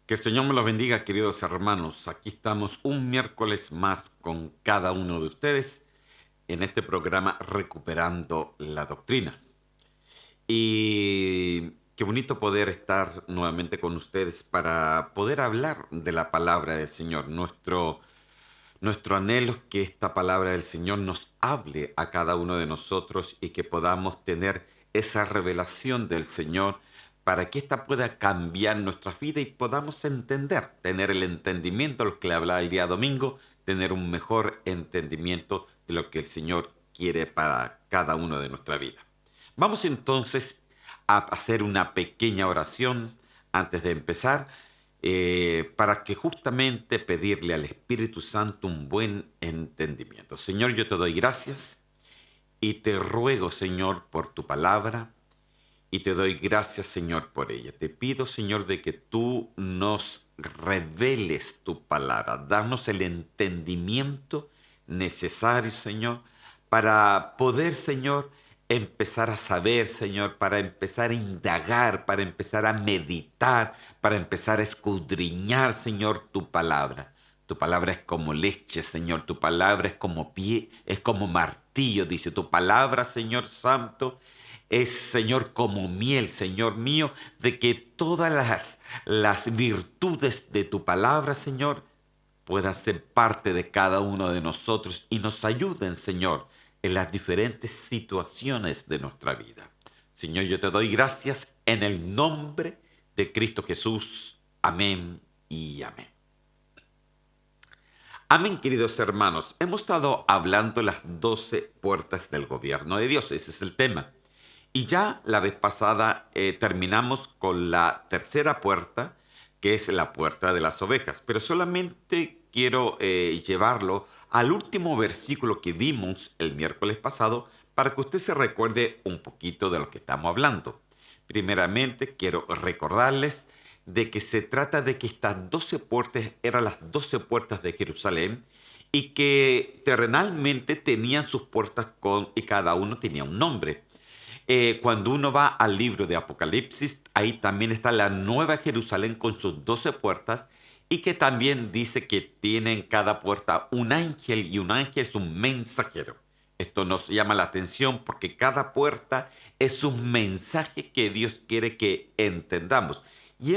Que el Señor me los bendiga, queridos hermanos. Aquí estamos un miércoles más con cada uno de ustedes en este programa Recuperando la Doctrina. Y qué bonito poder estar nuevamente con ustedes para poder hablar de la palabra del Señor. Nuestro anhelo es que esta palabra del Señor nos hable a cada uno de nosotros y que podamos tener esa revelación del Señor para que ésta pueda cambiar nuestra vida y podamos entender, tener el entendimiento, lo que le hablaba el día domingo, tener un mejor entendimiento de lo que el Señor quiere para cada uno de nuestra vida. Vamos entonces a hacer una pequeña oración antes de empezar para que justamente pedirle al Espíritu Santo un buen entendimiento. Señor, yo te doy gracias y te ruego, Señor, por tu palabra y te doy gracias, Señor, por ella. Te pido, Señor, de que tú nos reveles tu palabra. Danos el entendimiento necesario, Señor, para poder, Señor, empezar a saber, Señor, para empezar a indagar, para empezar a meditar, para empezar a escudriñar, Señor, tu palabra. Tu palabra es como leche, Señor. Tu palabra es como pie, es como martillo, dice. Tu palabra, Señor Santo, es, Señor, como miel, Señor mío, de que todas las virtudes de tu palabra, Señor, puedan ser parte de cada uno de nosotros y nos ayuden, Señor, en las diferentes situaciones de nuestra vida. Señor, yo te doy gracias en el nombre de Cristo Jesús. Amén y amén. Amén, queridos hermanos. Hemos estado hablando de las 12 puertas del gobierno de Dios. Ese es el tema. Y ya la vez pasada terminamos con la tercera puerta, que es la puerta de las ovejas. Pero solamente quiero llevarlo al último versículo que vimos el miércoles pasado para que usted se recuerde un poquito de lo que estamos hablando. Primeramente, quiero recordarles de que se trata de que estas 12 puertas eran las 12 puertas de Jerusalén y que terrenalmente tenían sus puertas y cada uno tenía un nombre. Cuando uno va al libro de Apocalipsis, ahí también está la Nueva Jerusalén con sus 12 puertas y que también dice que tiene en cada puerta un ángel y un ángel es un mensajero. Esto nos llama la atención porque cada puerta es un mensaje que Dios quiere que entendamos. Y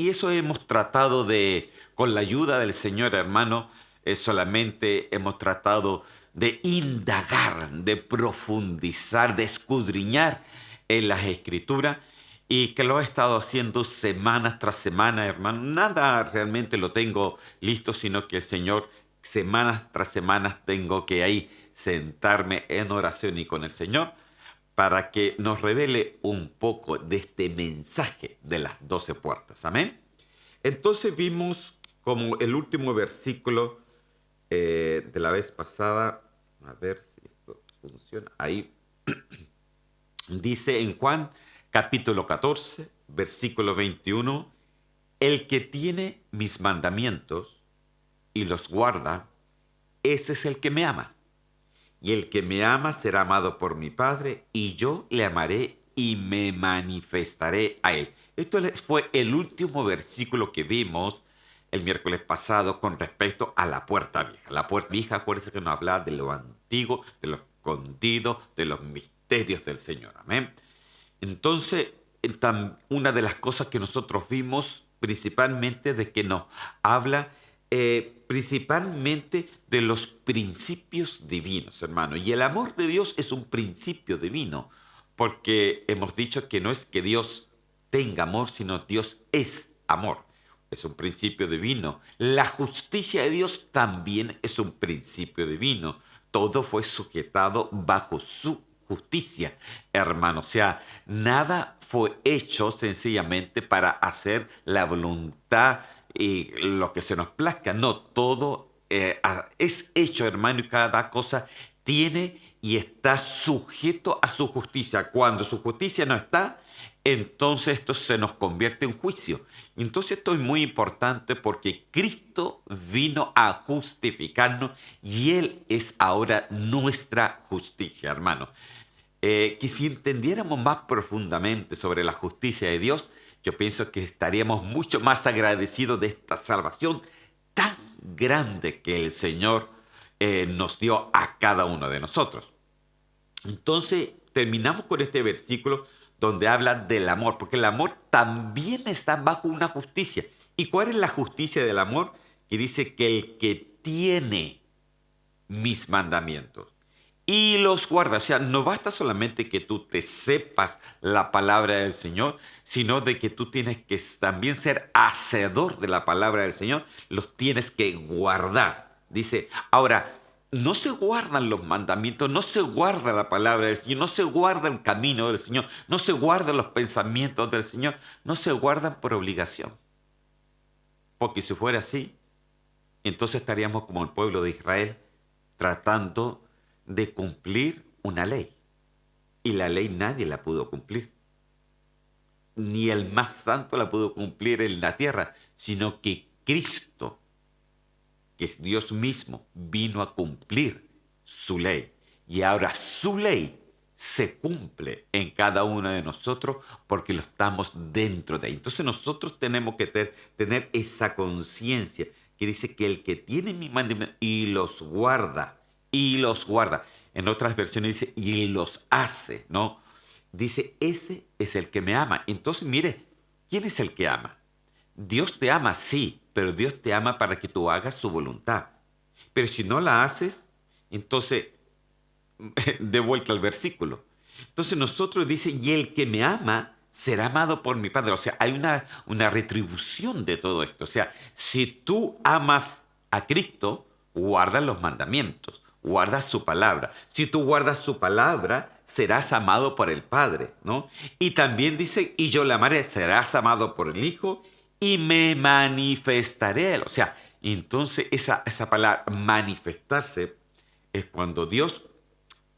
eso hemos tratado de, con la ayuda del Señor, hermano, solamente hemos tratado de indagar, de profundizar, de escudriñar en las escrituras y que lo he estado haciendo semana tras semana, hermano. Nada realmente lo tengo listo, sino que el Señor, semanas tras semanas, tengo que ahí sentarme en oración y con el Señor para que nos revele un poco de este mensaje de las 12 puertas. Amén. Entonces vimos como el último versículo de la vez pasada, a ver si esto funciona, ahí dice en Juan capítulo 14, versículo 21, el que tiene mis mandamientos y los guarda, ese es el que me ama. Y el que me ama será amado por mi Padre, y yo le amaré y me manifestaré a él. Esto fue el último versículo que vimos el miércoles pasado con respecto a la puerta vieja. La puerta vieja, acuérdense que nos habla de lo antiguo, de lo escondido, de los misterios del Señor. Amén. Entonces, una de las cosas que nosotros vimos principalmente de que nos habla principalmente de los principios divinos, hermano. Y el amor de Dios es un principio divino, porque hemos dicho que no es que Dios tenga amor, sino Dios es amor. Es un principio divino. La justicia de Dios también es un principio divino. Todo fue sujetado bajo su justicia, hermano. O sea, nada fue hecho sencillamente para hacer la voluntad y lo que se nos plazca. No, todo es hecho, hermano, y cada cosa tiene y está sujeto a su justicia. Cuando su justicia no está, entonces esto se nos convierte en juicio. Entonces esto es muy importante porque Cristo vino a justificarnos y Él es ahora nuestra justicia, hermano. Que si entendiéramos más profundamente sobre la justicia de Dios, yo pienso que estaríamos mucho más agradecidos de esta salvación tan grande que el Señor nos dio a cada uno de nosotros. Entonces, terminamos con este versículo donde habla del amor, porque el amor también está bajo una justicia. ¿Y cuál es la justicia del amor? Que dice que el que tiene mis mandamientos y los guarda. O sea, no basta solamente que tú te sepas la palabra del Señor, sino de que tú tienes que también ser hacedor de la palabra del Señor, los tienes que guardar. Dice, ahora, no se guardan los mandamientos, no se guarda la palabra del Señor, no se guarda el camino del Señor, no se guardan los pensamientos del Señor, no se guardan por obligación. Porque si fuera así, entonces estaríamos como el pueblo de Israel tratando de cumplir una ley. Y la ley nadie la pudo cumplir. Ni el más santo la pudo cumplir en la tierra, sino que Cristo, que es Dios mismo, vino a cumplir su ley. Y ahora su ley se cumple en cada uno de nosotros porque lo estamos dentro de ahí. Entonces nosotros tenemos que tener esa conciencia que dice que el que tiene mi mandamiento y los guarda, y los guarda. En otras versiones dice, y los hace, ¿no? Dice, ese es el que me ama. Entonces, mire, ¿quién es el que ama? Dios te ama, sí, pero Dios te ama para que tú hagas su voluntad. Pero si no la haces, entonces, de vuelta al versículo. Entonces nosotros dice, y el que me ama será amado por mi Padre. O sea, hay una retribución de todo esto. O sea, si tú amas a Cristo, guarda los mandamientos, guarda su palabra. Si tú guardas su palabra, serás amado por el Padre, ¿no? Y también dice, y yo le amaré, serás amado por el Hijo y me manifestaré a él. O sea, entonces esa palabra manifestarse es cuando Dios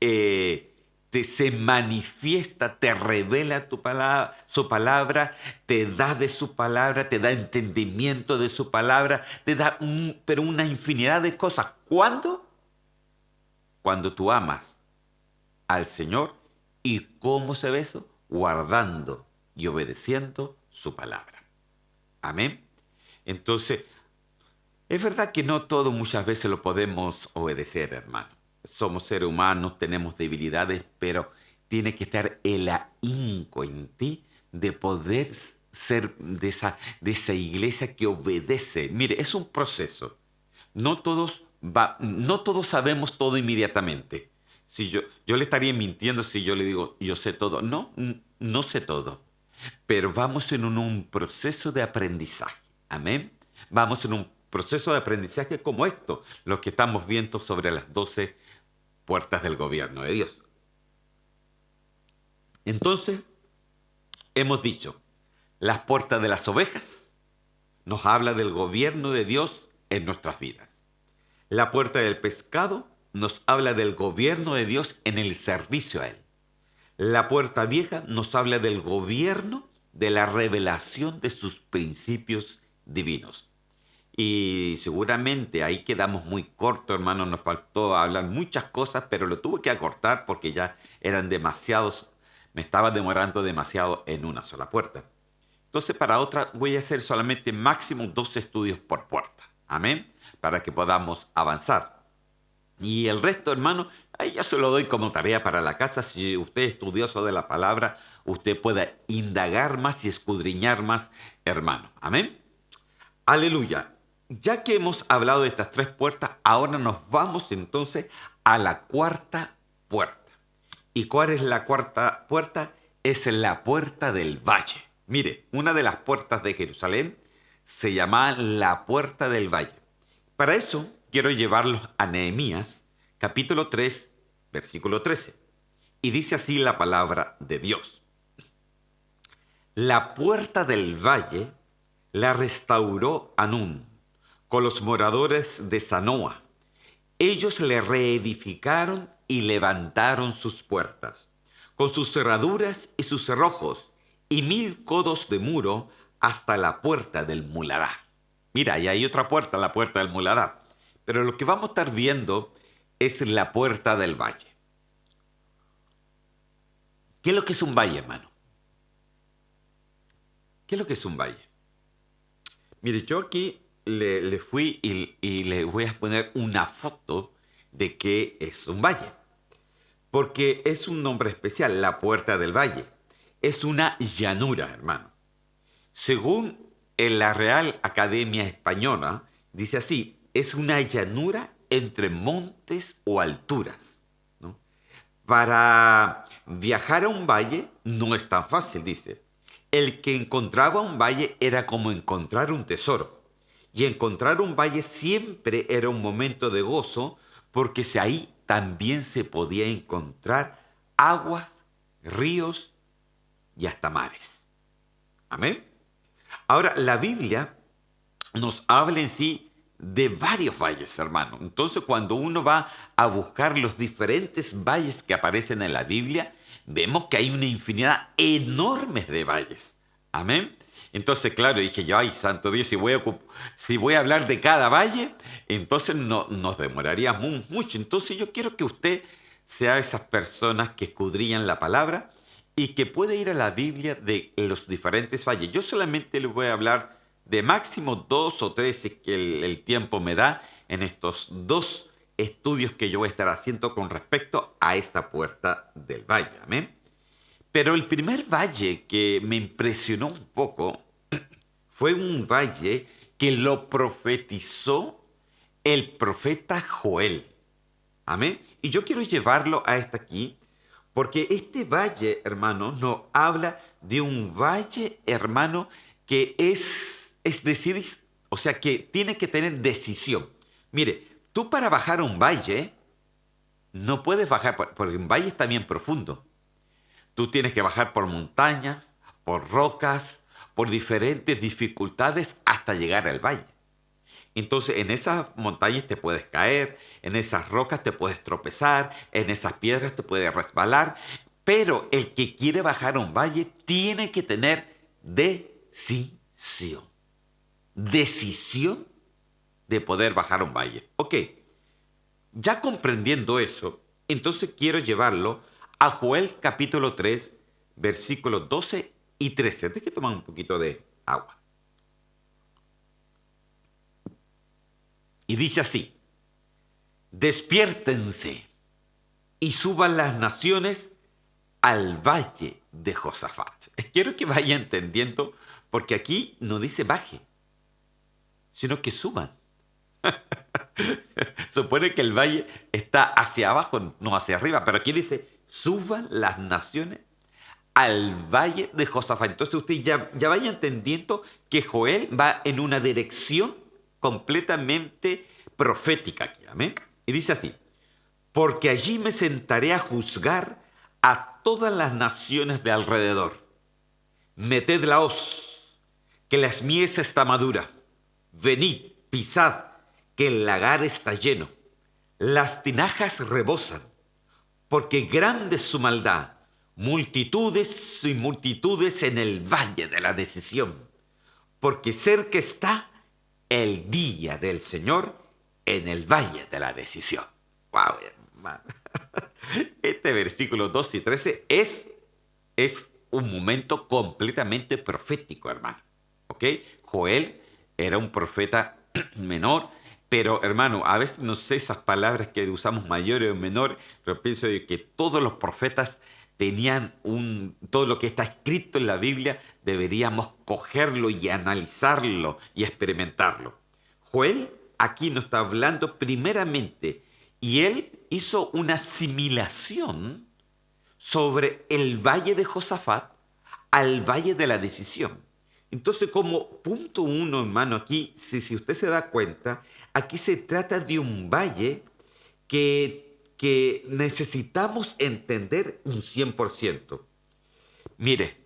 se manifiesta, te revela su palabra, te da de su palabra, te da entendimiento de su palabra, te da pero una infinidad de cosas. ¿Cuándo? Cuando tú amas al Señor. ¿Y cómo se ve eso? Guardando y obedeciendo su palabra. Amén. Entonces, es verdad que no todo muchas veces lo podemos obedecer, hermano. Somos seres humanos, tenemos debilidades, pero tiene que estar el ahínco en ti de poder ser de esa iglesia que obedece. Mire, es un proceso. No todos sabemos todo inmediatamente. Si yo le estaría mintiendo si yo le digo, yo sé todo. No, no sé todo. Pero vamos en un proceso de aprendizaje. Amén. Vamos en un proceso de aprendizaje como esto, lo que estamos viendo sobre las 12 puertas del gobierno de Dios. Entonces, hemos dicho, las puertas de las ovejas nos habla del gobierno de Dios en nuestras vidas. La puerta del pescado nos habla del gobierno de Dios en el servicio a Él. La puerta vieja nos habla del gobierno de la revelación de sus principios divinos. Y seguramente ahí quedamos muy cortos, hermano. Nos faltó hablar muchas cosas, pero lo tuve que acortar porque ya eran demasiados. Me estaba demorando demasiado en una sola puerta. Entonces, para otra voy a hacer solamente máximo 2 estudios por puerta. Amén. Para que podamos avanzar. Y el resto, hermano, ahí ya se lo doy como tarea para la casa. Si usted es estudioso de la palabra, usted pueda indagar más y escudriñar más, hermano. Amén. Aleluya. Ya que hemos hablado de estas 3 puertas, ahora nos vamos entonces a la cuarta puerta. ¿Y cuál es la cuarta puerta? Es la puerta del valle. Mire, una de las puertas de Jerusalén se llama la puerta del valle. Para eso quiero llevarlos a Nehemías, capítulo 3, versículo 13. Y dice así la palabra de Dios. La puerta del valle la restauró Anún con los moradores de Zanoa. Ellos le reedificaron y levantaron sus puertas, con sus cerraduras y sus cerrojos, y 1000 codos de muro hasta la puerta del muladar. Mira, y hay otra puerta, la puerta del muladar. Pero lo que vamos a estar viendo es la puerta del valle. ¿Qué es lo que es un valle, hermano? ¿Qué es lo que es un valle? Mire, yo aquí le fui y le voy a poner una foto de qué es un valle. Porque es un nombre especial, la Puerta del Valle. Es una llanura, hermano. Según en la Real Academia Española, dice así, es una llanura entre montes o alturas, ¿no? Para viajar a un valle no es tan fácil, dice. El que encontraba un valle era como encontrar un tesoro. Y encontrar un valle siempre era un momento de gozo porque ahí también se podía encontrar aguas, ríos y hasta mares. Amén. Ahora, la Biblia nos habla en sí de varios valles, hermano. Entonces, cuando uno va a buscar los diferentes valles que aparecen en la Biblia, vemos que hay una infinidad enorme de valles. Amén. Entonces, claro, dije yo, ay, santo Dios, si voy a hablar de cada valle, entonces no, nos demoraría mucho. Entonces, yo quiero que usted sea esas personas que escudriñan la palabra y que puede ir a la Biblia de los diferentes valles. Yo solamente le voy a hablar de máximo 2 o 3 si es que el tiempo me da en estos 2 estudios que yo voy a estar haciendo con respecto a esta puerta del valle. Amén. Pero el primer valle que me impresionó un poco fue un valle que lo profetizó el profeta Joel. Amén. Y yo quiero llevarlo a esta aquí, porque este valle, hermano, nos habla de un valle, hermano, que es decir, o sea, que tiene que tener decisión. Mire, tú para bajar un valle, no puedes bajar, porque un valle está bien profundo. Tú tienes que bajar por montañas, por rocas, por diferentes dificultades hasta llegar al valle. Entonces, en esas montañas te puedes caer, en esas rocas te puedes tropezar, en esas piedras te puedes resbalar, pero el que quiere bajar un valle tiene que tener decisión. Decisión de poder bajar un valle. Ok, ya comprendiendo eso, entonces quiero llevarlo a Joel capítulo 3, versículos 12 y 13. Deje tomar un poquito de agua. Y dice así: despiértense y suban las naciones al valle de Josafat. Quiero que vaya entendiendo, porque aquí no dice baje, sino que suban. Supone que el valle está hacia abajo, no hacia arriba, pero aquí dice, suban las naciones al valle de Josafat. Entonces usted ya vaya entendiendo que Joel va en una dirección completamente profética aquí. Amén. Y dice así: porque allí me sentaré a juzgar a todas las naciones de alrededor. Meted la hoz, que la mies está madura. Venid, pisad, que el lagar está lleno. Las tinajas rebosan, porque grande es su maldad. Multitudes y multitudes en el valle de la decisión, porque cerca está el día del Señor en el valle de la decisión. ¡Wow, hermano! Este versículo 12 y 13 es un momento completamente profético, hermano. ¿Ok? Joel era un profeta menor, pero hermano, a veces no sé esas palabras que usamos mayores o menores, pero pienso que todos los profetas tenían todo lo que está escrito en la Biblia, deberíamos cogerlo y analizarlo y experimentarlo. Joel aquí nos está hablando primeramente, y él hizo una asimilación sobre el valle de Josafat al valle de la decisión. Entonces, como punto uno, hermano, aquí, si usted se da cuenta, aquí se trata de un valle que necesitamos entender un 100%. Mire,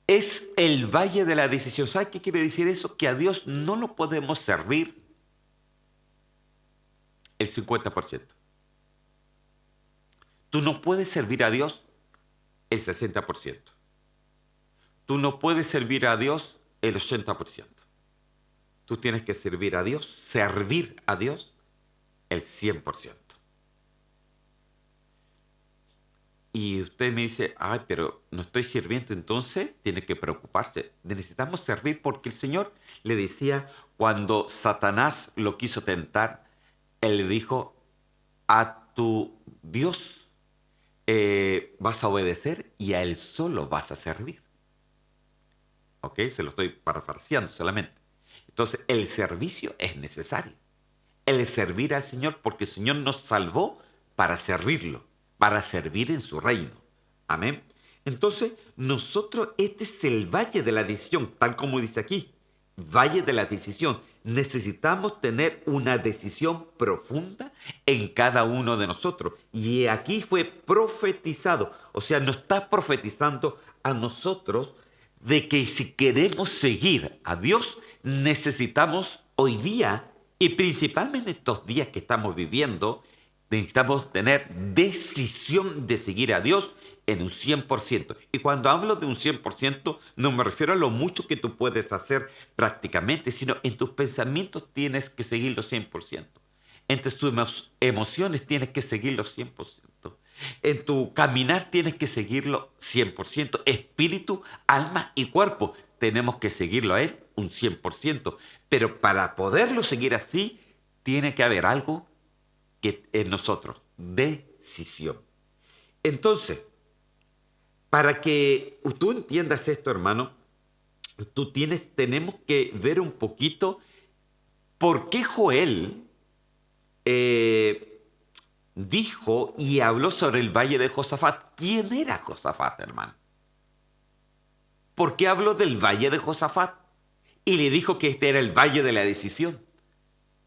es el valle de la decisión. ¿Sabe qué quiere decir eso? Que a Dios no lo podemos servir el 50%. Tú no puedes servir a Dios el 60%. Tú no puedes servir a Dios el 80%. Tú tienes que servir a Dios el 100%. y usted me dice, ay, pero no estoy sirviendo, entonces tiene que preocuparse. Necesitamos servir porque el Señor le decía, cuando Satanás lo quiso tentar, Él le dijo, a tu Dios vas a obedecer y a Él solo vas a servir. ¿Ok? Se lo estoy parafraseando solamente. Entonces, el servicio es necesario. El servir al Señor, porque el Señor nos salvó para servirlo, para servir en su reino. Amén. Entonces, nosotros, este es el valle de la decisión, tal como dice aquí. Valle de la decisión. Necesitamos tener una decisión profunda en cada uno de nosotros. Y aquí fue profetizado, o sea, nos está profetizando a nosotros de que si queremos seguir a Dios, necesitamos hoy día, y principalmente estos días que estamos viviendo, necesitamos tener decisión de seguir a Dios en un 100%. Y cuando hablo de un 100%, no me refiero a lo mucho que tú puedes hacer prácticamente, sino en tus pensamientos tienes que seguirlo 100%. Entre tus emociones tienes que seguirlo 100%. En tu caminar tienes que seguirlo 100%. Espíritu, alma y cuerpo. Tenemos que seguirlo a Él un 100%. Pero para poderlo seguir así, tiene que haber algo que en nosotros, decisión. Entonces, para que tú entiendas esto, hermano, tenemos que ver un poquito por qué Joel dijo y habló sobre el valle de Josafat. ¿Quién era Josafat, hermano? ¿Por qué habló del valle de Josafat? Y le dijo que este era el valle de la decisión.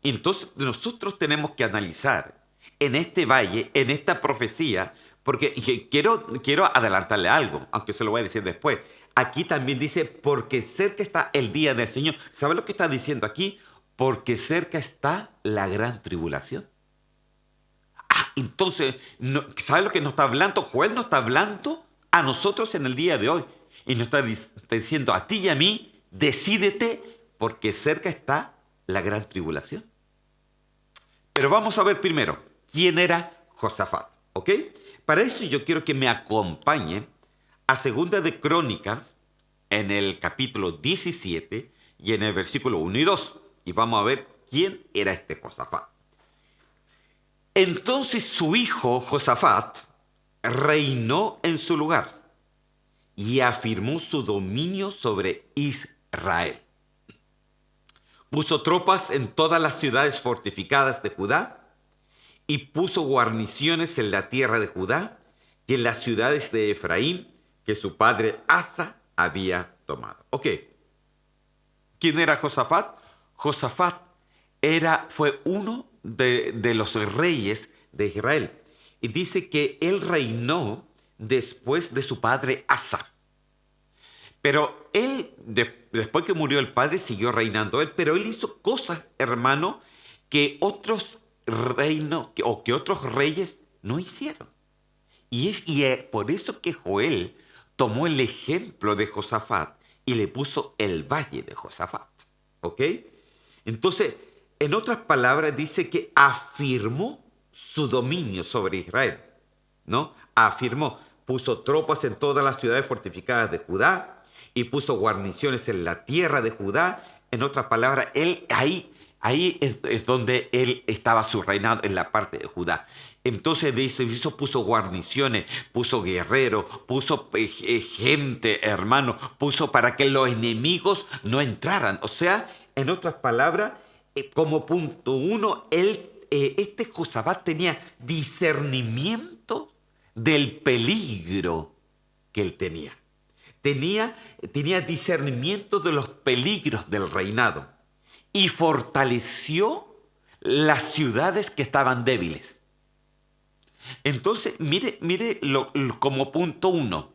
Entonces nosotros tenemos que analizar en este valle, en esta profecía, porque quiero adelantarle algo, aunque se lo voy a decir después. Aquí también dice, porque cerca está el día del Señor. ¿Sabe lo que está diciendo aquí? Porque cerca está la gran tribulación. Entonces, ¿sabe lo que nos está hablando? Joel nos está hablando a nosotros en el día de hoy. Y nos está diciendo a ti y a mí, decídete, porque cerca está la gran tribulación. Pero vamos a ver primero, ¿quién era Josafat? ¿Ok? Para eso yo quiero que me acompañe a Segunda de Crónicas, en el capítulo 17 y en el versículo 1 y 2. Y vamos a ver quién era este Josafat. Entonces su hijo Josafat reinó en su lugar y afirmó su dominio sobre Israel. Puso tropas en todas las ciudades fortificadas de Judá y puso guarniciones en la tierra de Judá y en las ciudades de Efraín que su padre Asa había tomado. Ok. ¿Quién era Josafat? Josafat fue uno de los reyes de Israel. Y dice que él reinó después de su padre Asa. Pero él, después que murió el padre, siguió reinando él. Pero él hizo cosas, hermano, que otros reinos o que otros reyes no hicieron. Y es por eso que Joel tomó el ejemplo de Josafat y le puso el valle de Josafat. ¿Ok? Entonces, en otras palabras, dice que afirmó su dominio sobre Israel, ¿no? Afirmó, puso tropas en todas las ciudades fortificadas de Judá y puso guarniciones en la tierra de Judá. En otras palabras, él ahí es donde él estaba su reinado, en la parte de Judá. Entonces puso guarniciones, puso guerreros, puso gente, hermano, puso para que los enemigos no entraran. O sea, en otras palabras, como punto uno, este Josafat tenía discernimiento del peligro que él tenía. Tenía discernimiento de los peligros del reinado y fortaleció las ciudades que estaban débiles. Entonces, mire como punto uno,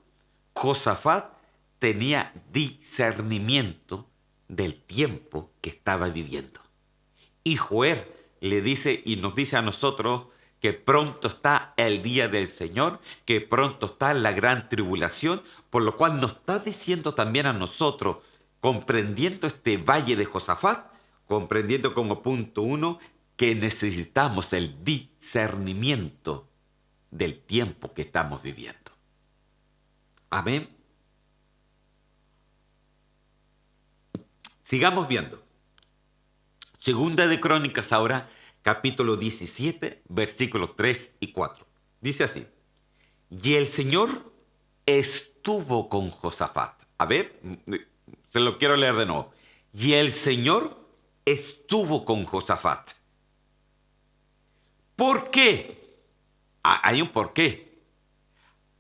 Josafat tenía discernimiento del tiempo que estaba viviendo. Y Joel le dice y nos dice a nosotros que pronto está el día del Señor, que pronto está la gran tribulación, por lo cual nos está diciendo también a nosotros, comprendiendo este valle de Josafat, comprendiendo como punto uno que necesitamos el discernimiento del tiempo que estamos viviendo. Amén. Sigamos viendo. Segunda de Crónicas ahora, capítulo 17, versículos 3 y 4. Dice así: y el Señor estuvo con Josafat. A ver, se lo quiero leer de nuevo. Y el Señor estuvo con Josafat. ¿Por qué? Hay un por qué.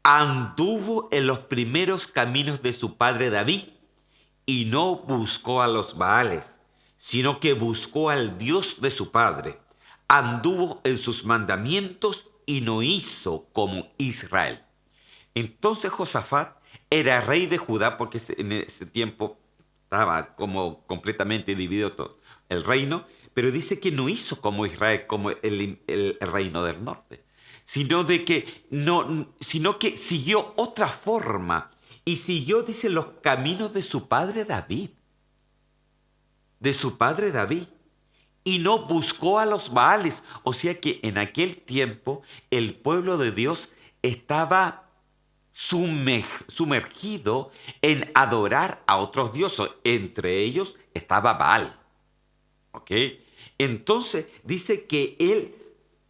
Anduvo en los primeros caminos de su padre David y no buscó a los Baales, sino que buscó al Dios de su padre. Anduvo en sus mandamientos y no hizo como Israel. Entonces Josafat era rey de Judá, porque en ese tiempo estaba como completamente dividido todo el reino, pero dice que no hizo como Israel, como el reino del norte, sino que siguió otra forma y siguió, dice, los caminos de su padre David, y no buscó a los Baales. O sea que en aquel tiempo el pueblo de Dios estaba sumergido en adorar a otros dioses. Entre ellos estaba Baal. ¿Ok? Entonces dice que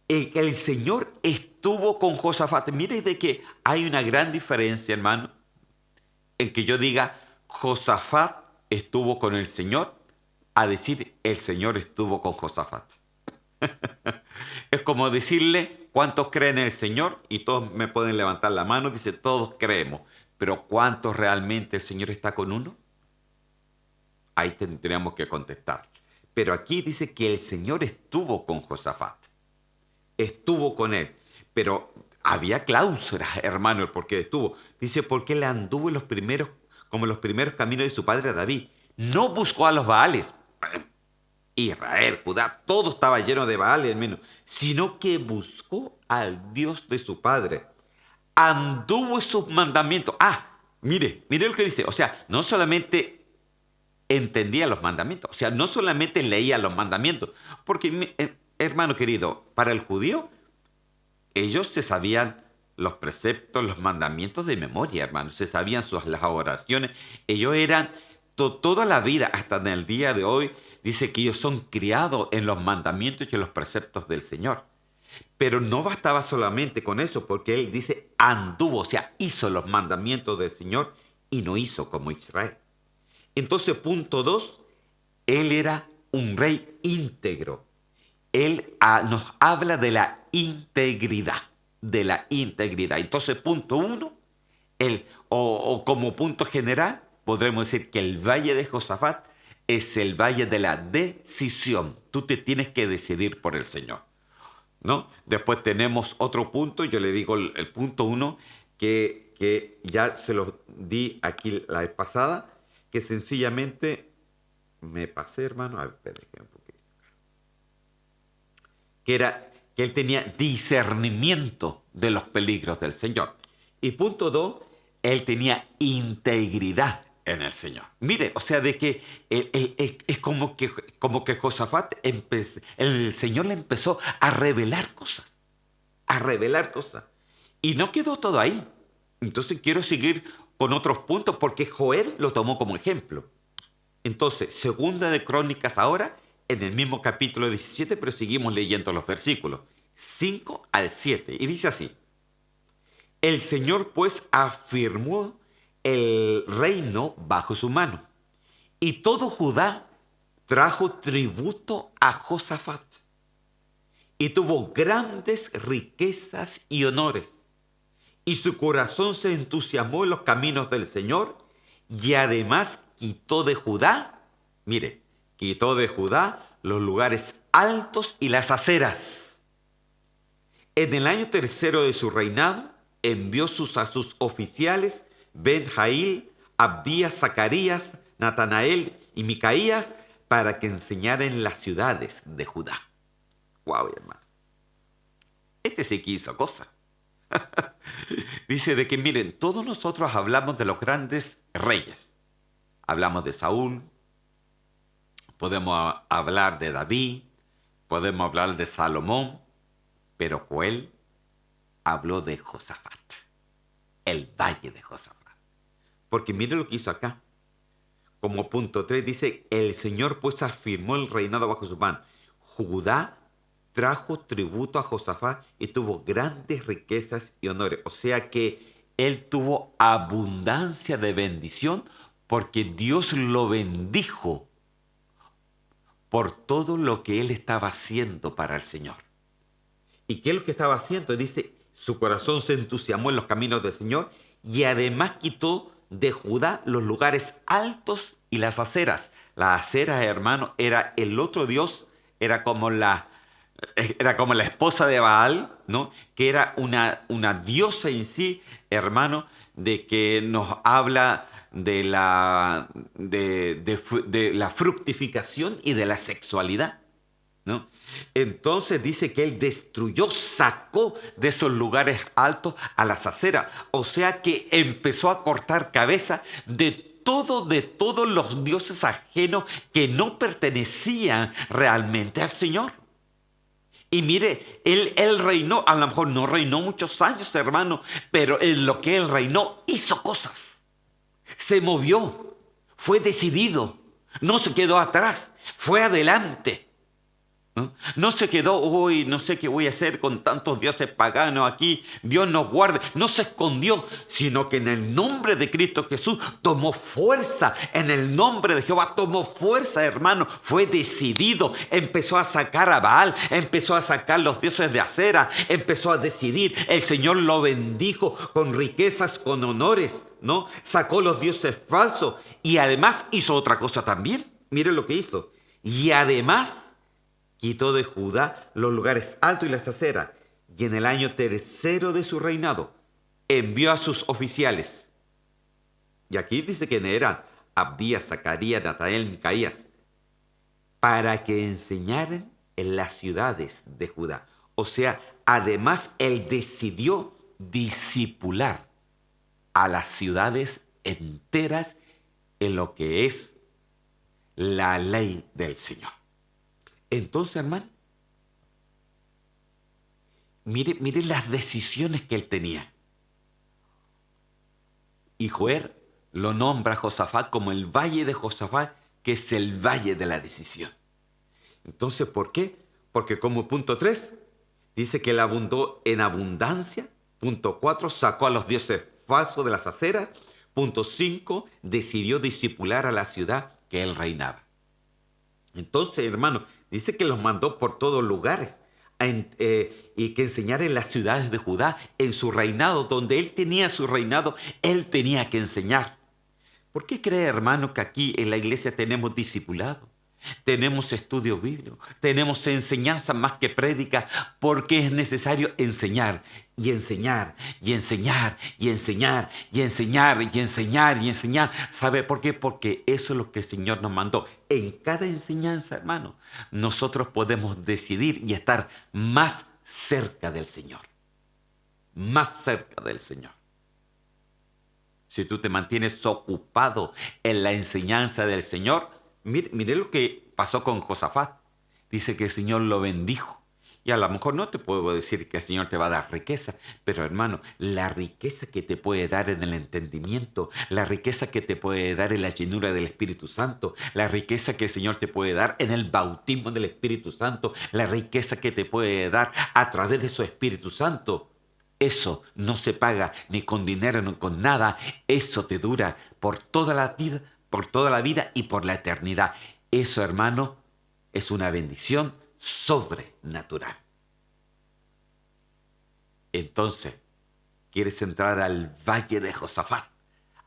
el Señor estuvo con Josafat. Mire de que hay una gran diferencia, hermano, en que yo diga Josafat estuvo con el Señor a decir el Señor estuvo con Josafat. Es como decirle cuántos creen en el Señor y todos me pueden levantar la mano. Dice, todos creemos, pero ¿cuántos realmente el Señor está con uno? Ahí tendríamos que contestar. Pero aquí dice que el Señor estuvo con Josafat, estuvo con él, pero había cláusulas, hermano, porque estuvo. Dice, porque él anduvo en los primeros, como en los primeros caminos de su padre David. No buscó a los Baales. Israel, Judá, todo estaba lleno de Baales, hermano, sino que buscó al Dios de su padre. Anduvo en sus mandamientos. Mire lo que dice. O sea, no solamente entendía los mandamientos, o sea, no solamente leía los mandamientos, porque, hermano querido, para el judío, ellos se sabían los preceptos, los mandamientos de memoria, hermano, se sabían las oraciones. Ellos eran toda la vida, hasta en el día de hoy, dice que ellos son criados en los mandamientos y en los preceptos del Señor. Pero no bastaba solamente con eso, porque él dice anduvo, o sea, hizo los mandamientos del Señor y no hizo como Israel. Entonces, punto 2, él era un rey íntegro. Él nos habla de la integridad, Entonces, punto 1, o como punto general, podremos decir que el valle de Josafat es el valle de la decisión. Tú te tienes que decidir por el Señor, ¿no? Después tenemos otro punto, yo le digo el punto 1, que ya se lo di aquí la vez pasada, que sencillamente me pasé, hermano, a ver, déjame un poquito. Que él tenía discernimiento de los peligros del Señor. Y punto 2, él tenía integridad en el Señor. Mire, o sea, de que es como que Josafat, el Señor le empezó a revelar cosas, Y no quedó todo ahí. Entonces quiero seguir con otros puntos porque Joel lo tomó como ejemplo. Entonces, segunda de Crónicas ahora, en el mismo capítulo 17, pero seguimos leyendo los versículos 5 al 7. Y dice así: el Señor pues afirmó el reino bajo su mano, y todo Judá trajo tributo a Josafat, y tuvo grandes riquezas y honores, y su corazón se entusiasmó en los caminos del Señor, y además quitó de Judá los lugares altos y las aceras. En el año tercero de su reinado, envió a sus oficiales Ben-Jail, Abdías, Zacarías, Natanael y Micaías para que enseñaran las ciudades de Judá. ¡Wow, hermano! Este sí que hizo cosa. Dice de que, miren, todos nosotros hablamos de los grandes reyes. Hablamos de Saúl, podemos hablar de David, podemos hablar de Salomón, pero Joel habló de Josafat, el valle de Josafat. Porque mire lo que hizo acá. Como punto 3 dice, el Señor pues afirmó el reinado bajo su mano. Judá trajo tributo a Josafat y tuvo grandes riquezas y honores. O sea que él tuvo abundancia de bendición porque Dios lo bendijo por todo lo que él estaba haciendo para el Señor. ¿Y qué es lo que estaba haciendo? Dice, su corazón se entusiasmó en los caminos del Señor y además quitó de Judá los lugares altos y las aceras. Las aceras, hermano, era el otro dios, era como la esposa de Baal, ¿no? Que era una diosa en sí, hermano, de que nos habla de la fructificación y de la sexualidad, ¿no? Entonces dice que él destruyó, sacó de esos lugares altos a las aceras. O sea que empezó a cortar cabeza de todos los dioses ajenos que no pertenecían realmente al Señor. Y mire, él reinó, a lo mejor no reinó muchos años, hermano, pero en lo que él reinó hizo cosas. Se movió, fue decidido, no se quedó atrás, fue adelante. ¿No? No se quedó, uy, no sé qué voy a hacer con tantos dioses paganos aquí, Dios nos guarde. No se escondió, sino que en el nombre de Cristo Jesús tomó fuerza, en el nombre de Jehová tomó fuerza, hermano, fue decidido, empezó a sacar a Baal, empezó a sacar los dioses de acera, empezó a decidir, el Señor lo bendijo con riquezas, con honores, ¿no? Sacó los dioses falsos y además hizo otra cosa también, mire lo que hizo, y además quitó de Judá los lugares altos y las aceras, y en el año tercero de su reinado envió a sus oficiales. Y aquí dice que eran Abdías, Zacarías, Natanael, Micaías, para que enseñaran en las ciudades de Judá. O sea, además él decidió discipular a las ciudades enteras en lo que es la ley del Señor. Entonces, hermano, mire las decisiones que él tenía. Y Joer lo nombra a Josafat como el valle de Josafat, que es el valle de la decisión. Entonces, ¿por qué? Porque como punto 3, dice que él abundó en abundancia. Punto 4, sacó a los dioses falsos de las aceras. Punto 5, decidió discipular a la ciudad que él reinaba. Entonces, hermano, dice que los mandó por todos lugares y que enseñara en las ciudades de Judá, en su reinado, donde él tenía su reinado, él tenía que enseñar. ¿Por qué cree, hermano, que aquí en la iglesia tenemos discipulado? Tenemos estudio bíblico, tenemos enseñanza más que prédica, porque es necesario enseñar y enseñar y enseñar y enseñar y enseñar y enseñar y enseñar. ¿Sabe por qué? Porque eso es lo que el Señor nos mandó. En cada enseñanza, hermano, nosotros podemos decidir y estar más cerca del Señor. Más cerca del Señor. Si tú te mantienes ocupado en la enseñanza del Señor, mire lo que pasó con Josafat. Dice que el Señor lo bendijo. Y a lo mejor no te puedo decir que el Señor te va a dar riqueza, pero hermano, la riqueza que te puede dar en el entendimiento, la riqueza que te puede dar en la llenura del Espíritu Santo, la riqueza que el Señor te puede dar en el bautismo del Espíritu Santo, la riqueza que te puede dar a través de su Espíritu Santo, eso no se paga ni con dinero ni con nada. Eso te dura por toda la vida y por la eternidad. Eso, hermano, es una bendición sobrenatural. Entonces, ¿quieres entrar al valle de Josafat?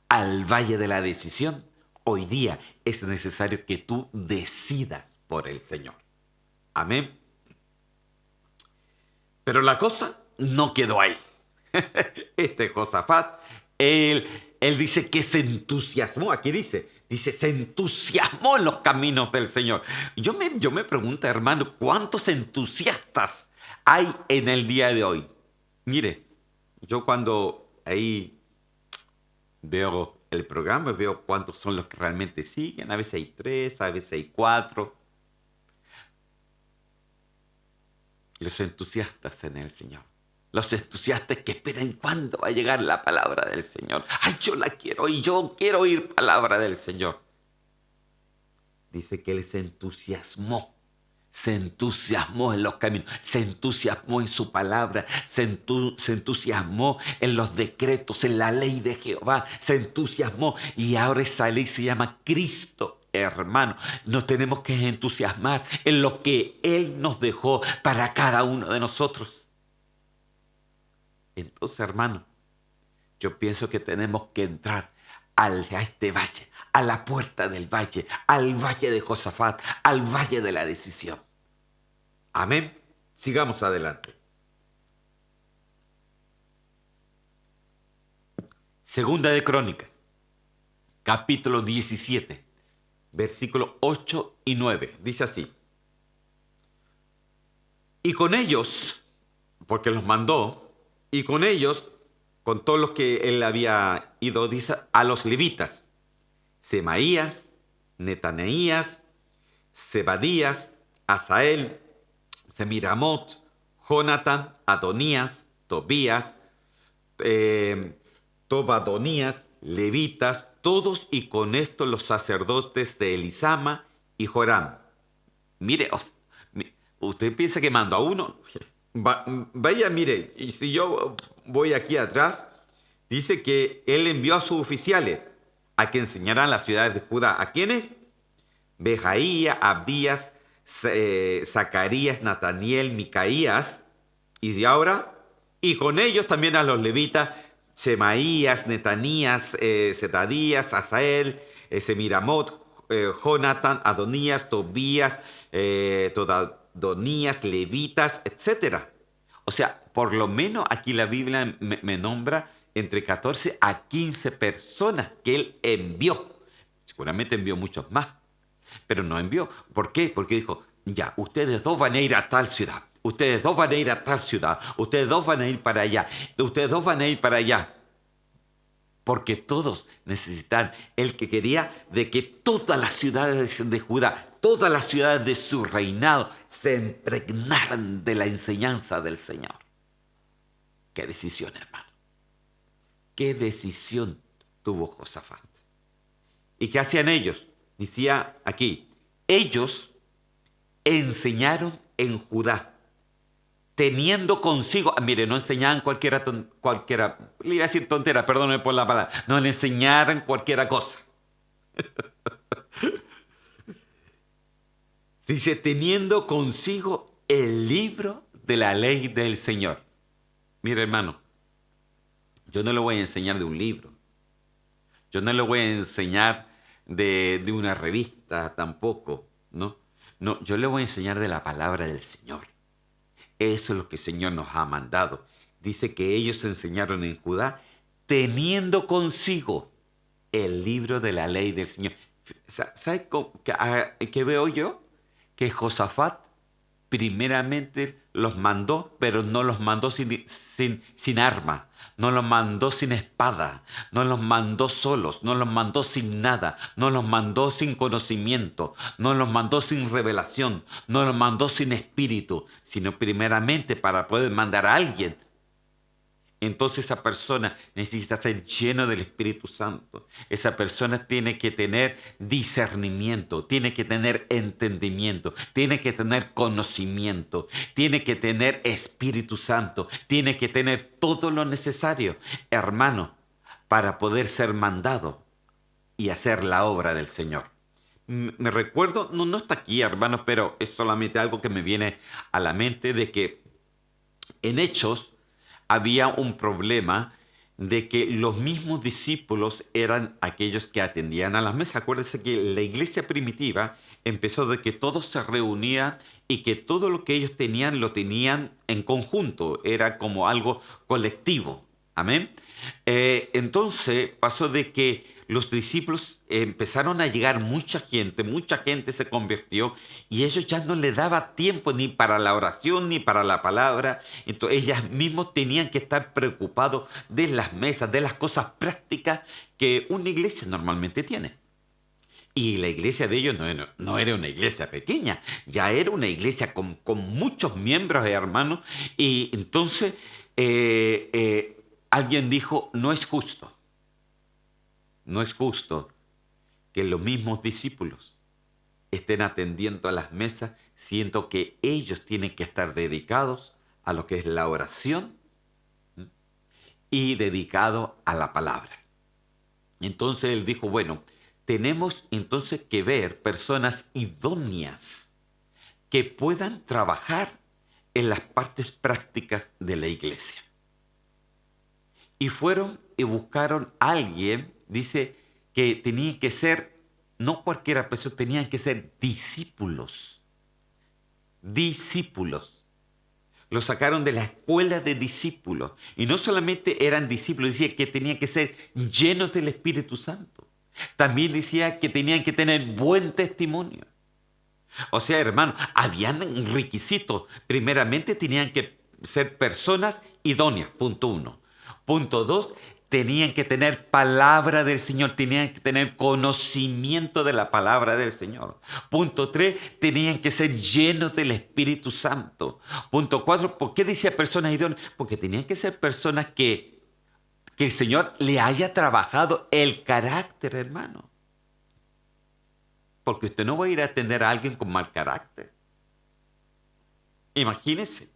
Al valle de la decisión. Hoy día es necesario que tú decidas por el Señor. Amén. Pero la cosa no quedó ahí. Josafat, él dice que se entusiasmó. Aquí dice, se entusiasmó en los caminos del Señor. Yo me pregunto, hermano, ¿cuántos entusiastas hay en el día de hoy? Mire, yo cuando ahí veo el programa, veo cuántos son los que realmente siguen. A veces hay 3, a veces hay 4. Los entusiastas en el Señor. Los entusiastas que esperan cuándo va a llegar la palabra del Señor. Ay, yo la quiero y yo quiero oír palabra del Señor. Dice que él se entusiasmó en los caminos, se entusiasmó en su palabra, se entusiasmó en los decretos, en la ley de Jehová, se entusiasmó y ahora esa ley se llama Cristo, hermano. Nos tenemos que entusiasmar en lo que Él nos dejó para cada uno de nosotros. Entonces, hermano, yo pienso que tenemos que entrar a este valle, a la puerta del valle, al valle de Josafat, al valle de la decisión. Amén. Sigamos adelante. Segunda de Crónicas, capítulo 17, versículos 8 y 9. Dice así. Y con ellos, porque los mandó, y con ellos, con todos los que él había ido, dice, a los levitas, Semaías, Netanías, Zebadías, Asael, Semiramot, Jonathan, Adonías, Tobías, Tobadonías, levitas, todos, y con esto los sacerdotes de Elisama y Joram. Mire, usted piensa que mando a uno. Vaya, mire, y si yo voy aquí atrás, dice que él envió a sus oficiales a que enseñaran las ciudades de Judá. ¿A quiénes? Bejaía, Abdías, Zacarías, Nataniel, Micaías, y ahora, y con ellos también a los levitas, Semaías, Netanías, Zedadías, Asael, Semiramot, Jonathan, Adonías, Tobías, Todadonías, levitas, etc. O sea, por lo menos aquí la Biblia me nombra entre 14 a 15 personas que él envió. Seguramente envió muchos más, pero no envió. ¿Por qué? Porque dijo, ya, ustedes dos van a ir a tal ciudad, ustedes dos van a ir a tal ciudad, ustedes dos van a ir para allá, ustedes dos van a ir para allá. Porque todos necesitan, el que quería de que todas las ciudades de Judá, todas las ciudades de su reinado, se impregnaran de la enseñanza del Señor. Qué decisión, hermano. Qué decisión tuvo Josafat. ¿Y qué hacían ellos? Decía aquí, ellos enseñaron en Judá, teniendo consigo, mire, no enseñaban cualquiera, le iba a decir tontera, perdóneme por la palabra, no le enseñaran cualquiera cosa. Dice, teniendo consigo el libro de la ley del Señor. Mire, hermano, yo no le voy a enseñar de un libro, yo no le voy a enseñar de una revista tampoco, ¿no? No, yo le voy a enseñar de la palabra del Señor. Eso es lo que el Señor nos ha mandado. Dice que ellos enseñaron en Judá teniendo consigo el libro de la ley del Señor. ¿Sabe qué veo yo? Que Josafat primeramente los mandó, pero no los mandó sin arma, no los mandó sin espada, no los mandó solos, no los mandó sin nada, no los mandó sin conocimiento, no los mandó sin revelación, no los mandó sin espíritu, sino primeramente para poder mandar a alguien. Entonces esa persona necesita ser lleno del Espíritu Santo. Esa persona tiene que tener discernimiento, tiene que tener entendimiento, tiene que tener conocimiento, tiene que tener Espíritu Santo, tiene que tener todo lo necesario, hermano, para poder ser mandado y hacer la obra del Señor. Me recuerdo, no está aquí, hermano, pero es solamente algo que me viene a la mente de que en Hechos había un problema de que los mismos discípulos eran aquellos que atendían a las mesas. Acuérdense que la iglesia primitiva empezó de que todos se reunían y que todo lo que ellos tenían lo tenían en conjunto, era como algo colectivo. Amén. Entonces pasó de que los discípulos empezaron a llegar mucha gente se convirtió y ellos ya no le daba tiempo ni para la oración ni para la palabra. Entonces ellas mismos tenían que estar preocupados de las mesas, de las cosas prácticas que una iglesia normalmente tiene. Y la iglesia de ellos no era una iglesia pequeña, ya era una iglesia con muchos miembros, hermanos. Y entonces alguien dijo, no es justo que los mismos discípulos estén atendiendo a las mesas, siendo que ellos tienen que estar dedicados a lo que es la oración, ¿m? Y dedicados a la palabra. Entonces él dijo, bueno, tenemos entonces que ver personas idóneas que puedan trabajar en las partes prácticas de la iglesia. Y fueron y buscaron a alguien, dice, que tenía que ser, no cualquiera persona, tenían que ser discípulos. Discípulos. Lo sacaron de la escuela de discípulos. Y no solamente eran discípulos, decía que tenían que ser llenos del Espíritu Santo. También decía que tenían que tener buen testimonio. O sea, hermano, habían requisitos. Primeramente tenían que ser personas idóneas, punto 1. Punto 2, tenían que tener palabra del Señor, tenían que tener conocimiento de la palabra del Señor. Punto 3, tenían que ser llenos del Espíritu Santo. Punto 4, ¿por qué decía personas idóneas? Porque tenían que ser personas que el Señor le haya trabajado el carácter, hermano. Porque usted no va a ir a atender a alguien con mal carácter. Imagínese.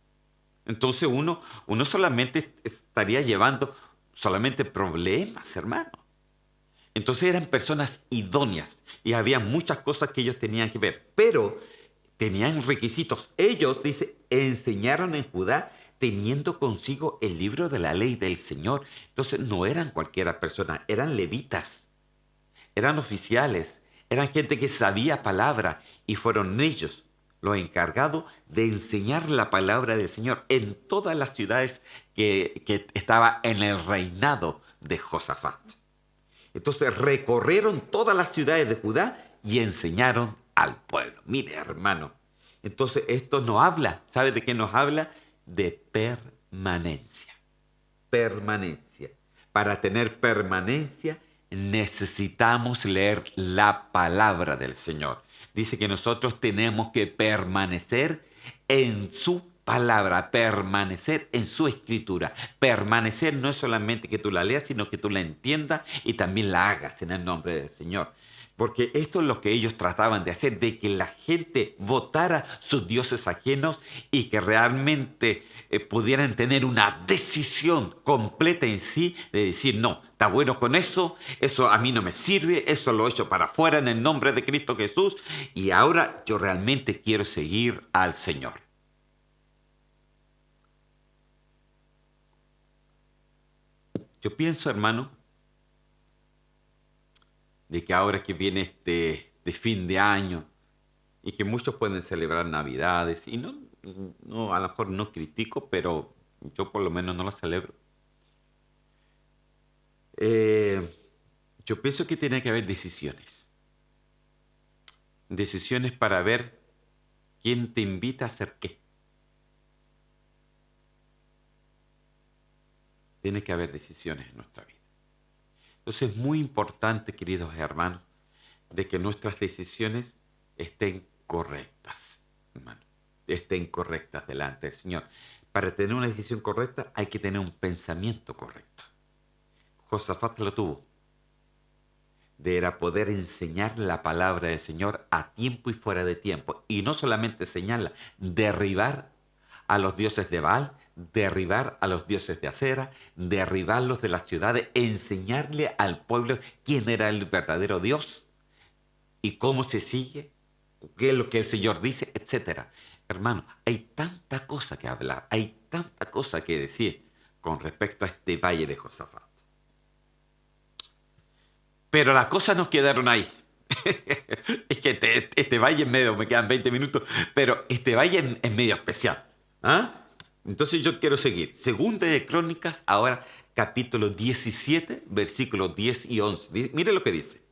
Entonces uno solamente estaría llevando solamente problemas, hermano. Entonces eran personas idóneas y había muchas cosas que ellos tenían que ver, pero tenían requisitos. Ellos, dice, enseñaron en Judá teniendo consigo el libro de la ley del Señor. Entonces no eran cualquiera persona, eran levitas, eran oficiales, eran gente que sabía palabra y fueron ellos los encargados de enseñar la palabra del Señor en todas las ciudades que estaba en el reinado de Josafat. Entonces recorrieron todas las ciudades de Judá y enseñaron al pueblo. Mire, hermano, entonces esto nos habla, ¿sabe de qué nos habla? De permanencia. Permanencia. Para tener permanencia necesitamos leer la palabra del Señor. Dice que nosotros tenemos que permanecer en su palabra, permanecer en su escritura. Permanecer no es solamente que tú la leas, sino que tú la entiendas y también la hagas en el nombre del Señor. Porque esto es lo que ellos trataban de hacer, de que la gente votara sus dioses ajenos y que realmente pudieran tener una decisión completa en sí de decir, no, está bueno con eso a mí no me sirve, eso lo he hecho para afuera en el nombre de Cristo Jesús y ahora yo realmente quiero seguir al Señor. Yo pienso, hermano, de que ahora que viene de fin de año y que muchos pueden celebrar Navidades y no, a lo mejor no critico, pero yo por lo menos no lo celebro. Eh, yo pienso que tiene que haber decisiones. Decisiones para ver quién te invita a hacer qué. Tiene que haber decisiones en nuestra vida. Entonces es muy importante, queridos hermanos, de que nuestras decisiones estén correctas, hermano. Estén correctas delante del Señor. Para tener una decisión correcta hay que tener un pensamiento correcto. Josafat lo tuvo. Era poder enseñar la palabra del Señor a tiempo y fuera de tiempo. Y no solamente enseñarla, derribar a los dioses de Baal, derribar a los dioses de Acera, derribarlos de las ciudades, enseñarle al pueblo quién era el verdadero Dios y cómo se sigue, qué es lo que el Señor dice, etc. Hermano, hay tanta cosa que hablar, hay tanta cosa que decir con respecto a este valle de Josafat. Pero las cosas nos quedaron ahí. Es que este valle es medio, me quedan 20 minutos, pero este valle es medio especial. ¿Ah? Entonces yo quiero seguir. Segunda de Crónicas, ahora capítulo 17, versículos 10 y 11. Mire lo que dice.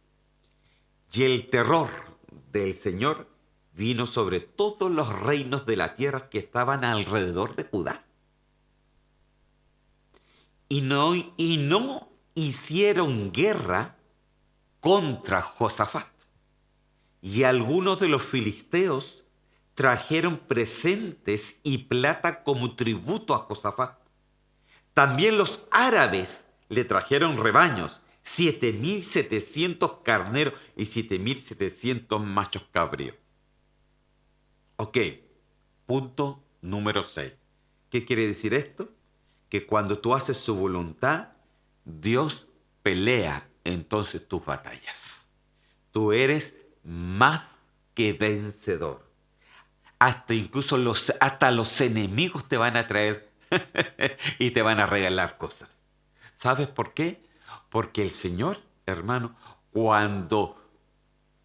Y el terror del Señor vino sobre todos los reinos de la tierra que estaban alrededor de Judá. Y no hicieron guerra contra Josafat. Y algunos de los filisteos trajeron presentes y plata como tributo a Josafat. También los árabes le trajeron rebaños, 7.700 carneros y 7.700 machos cabríos. Ok, punto número 6. ¿Qué quiere decir esto? Que cuando tú haces su voluntad, Dios pelea entonces tus batallas. Tú eres más que vencedor. Hasta los enemigos te van a traer y te van a regalar cosas. ¿Sabes por qué? Porque el Señor, hermano,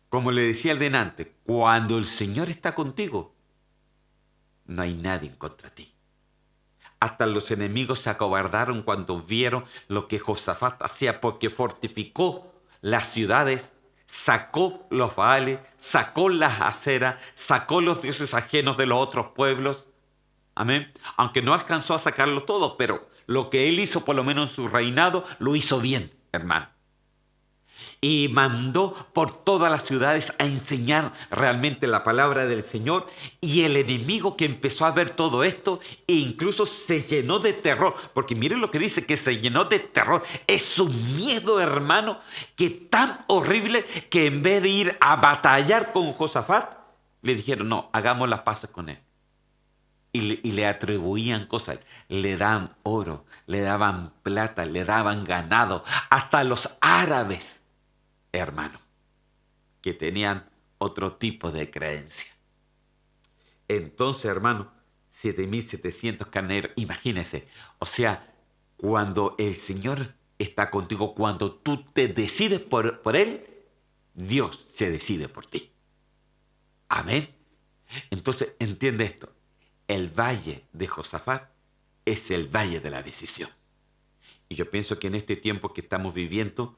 como le decía el delante, cuando el Señor está contigo, no hay nadie contra ti. Hasta los enemigos se acobardaron cuando vieron lo que Josafat hacía, porque fortificó las ciudades, sacó los baales, sacó las aceras, sacó los dioses ajenos de los otros pueblos. Amén. Aunque no alcanzó a sacarlo todo, pero lo que él hizo, por lo menos en su reinado, lo hizo bien, hermano. Y mandó por todas las ciudades a enseñar realmente la palabra del Señor. Y el enemigo que empezó a ver todo esto, e incluso se llenó de terror. Porque miren lo que dice, que se llenó de terror. Es un miedo, hermano, que tan horrible que en vez de ir a batallar con Josafat, le dijeron, no, hagamos las paces con él. Y le atribuían cosas, le daban oro, le daban plata, le daban ganado, hasta los árabes, hermano, que tenían otro tipo de creencia. Entonces, hermano, 7.700 carneros, imagínese, o sea, cuando el Señor está contigo, cuando tú te decides por Él, Dios se decide por ti. Amén. Entonces, entiende esto. El valle de Josafat es el valle de la decisión. Y yo pienso que en este tiempo que estamos viviendo,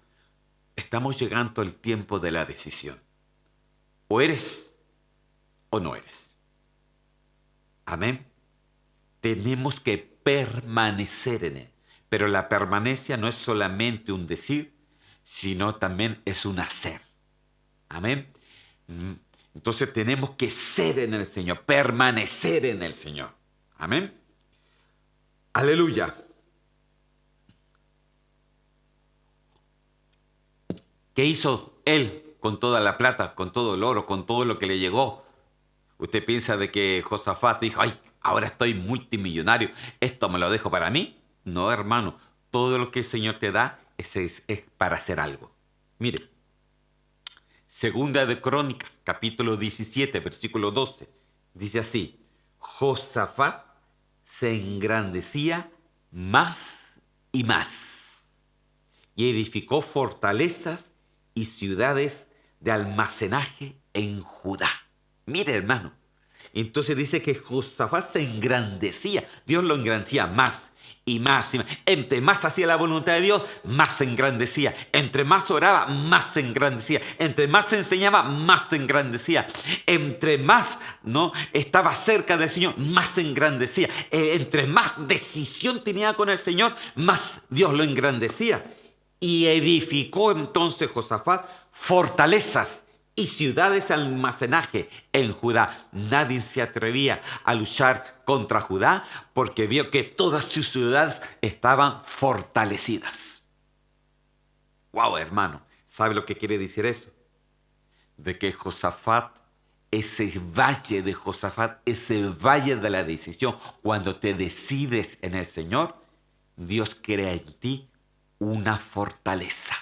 estamos llegando al tiempo de la decisión. O eres o no eres. Amén. Tenemos que permanecer en él. Pero la permanencia no es solamente un decir, sino también es un hacer. Amén. Entonces tenemos que ser en el Señor, permanecer en el Señor. Amén. Aleluya. ¿Qué hizo él con toda la plata, con todo el oro, con todo lo que le llegó? ¿Usted piensa de que Josafat dijo, ay, ahora estoy multimillonario, esto me lo dejo para mí? No, hermano, todo lo que el Señor te da es para hacer algo. Mire, Segunda de Crónicas, capítulo 17, versículo 12, dice así, Josafat se engrandecía más y más, y edificó fortalezas y ciudades de almacenaje en Judá. Mire, hermano, entonces dice que Josafat se engrandecía, Dios lo engrandecía más y más y más. Entre más hacía la voluntad de Dios, más se engrandecía. Entre más oraba, más se engrandecía. Entre más se enseñaba, más se engrandecía. Entre más no estaba cerca del Señor, más se engrandecía. Entre más decisión tenía con el Señor, más Dios lo engrandecía. Y edificó entonces Josafat fortalezas y ciudades de almacenaje en Judá. Nadie se atrevía a luchar contra Judá porque vio que todas sus ciudades estaban fortalecidas. Wow, hermano, ¿sabe lo que quiere decir eso? De que Josafat, ese valle de Josafat, ese valle de la decisión, cuando te decides en el Señor, Dios crea en ti una fortaleza